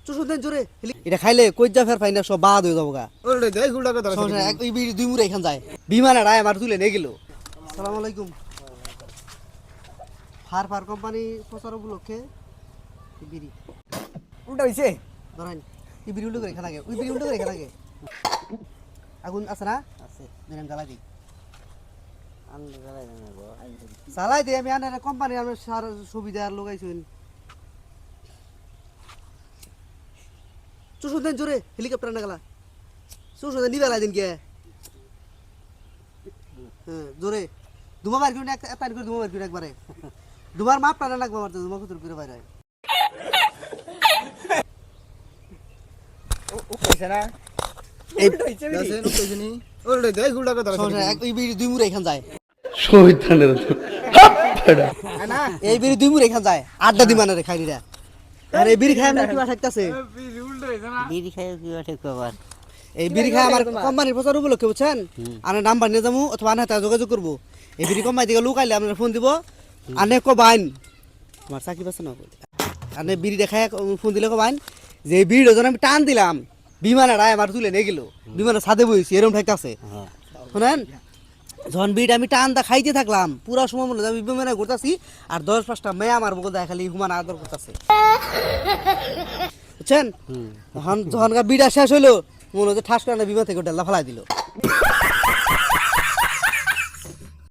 চুষুদেন জোরে এটা খাইলে কইজা ফের ফাইনা সব বাদ হয়ে যাবো গা। ওরে দেখ গুড়া কথা সমস্যা নাই, ওই বিড়ি দুই মুড়ে এখান যায় বিমান আড়ায় আমার তুলে নিয়ে গেল। আসসালামু আলাইকুম। ফার কোম্পানি প্রচার উপলক্ষে এই বিড়ি উল্টা হইছে ধরেন এই বিড়ি উল্টো করে এখানে আগে, ওই বিড়ি উল্টো করে এখানে আগে। আগুন আছে না? আছে, দিলাম জ্বালাই দিই। চালাই দিই আমি, আনার কোম্পানি আমার সার সুবিধা আর লাগাইছেন। চুষুদেন জোরে হেলিকপ্টার না গেলা চুষুদেন নিবে দিন কে। হ্যাঁ জোরে দুমা বার করে এক টান করে দুমা বার করে একবারে দুবার মাপ টানা লাগবে আমার, তো দুমা কুতুর করে বাইরে হইছে না এই দেখেন কইছে নি ওরে দেখ গুড়া কথা সমস্যা নাই, ওই বিড়ি দুই মুড়ে এখান যায় শহীদানের না এই বিড়ি দুই মুড়ে এখান যায় আড্ডা দিমানের খাইনিরা। আর এই বিড়ি খাই আমরা কি বাসাইতাছে, উল্টা হইছে না বিড়ি খাই কি ঠিক কবার এই বিড়ি খাই আমার কোম্পানির প্রচার উপলক্ষে বুঝছেন। আনে নাম্বার নিয়ে যাবো অথবা আনে হাতে যোগাযোগ করবো। এই বিড়ি কোম্পানি থেকে লোক আইলে আপনার ফোন দিব, আনে কবাইন আমার চাকরি পাচ্ছে না, আনে বিড়ি দেখায় ফোন দিলে কবাইন যে এই বিড়িটা যখন আমি টান দিলাম বিমান আড়ায় আমার তুলে নিয়ে গেল, বিমানের ছাদে বইছি এরকম ঠাকতে শোনেন। যখন বিড়ি আমি টান দা খাইতে থাকলাম পুরা সময় মনে হয় আমি বিমানে ঘুরতেছি আর 10-5টা মেয়ে আমার বগল দেয় খালি হুমান আদর করতেছে বুঝছেন। যখন বিড়া শেষ হইলো মনে হচ্ছে ঠাস করে বিমান থেকে লাফালাই দিল।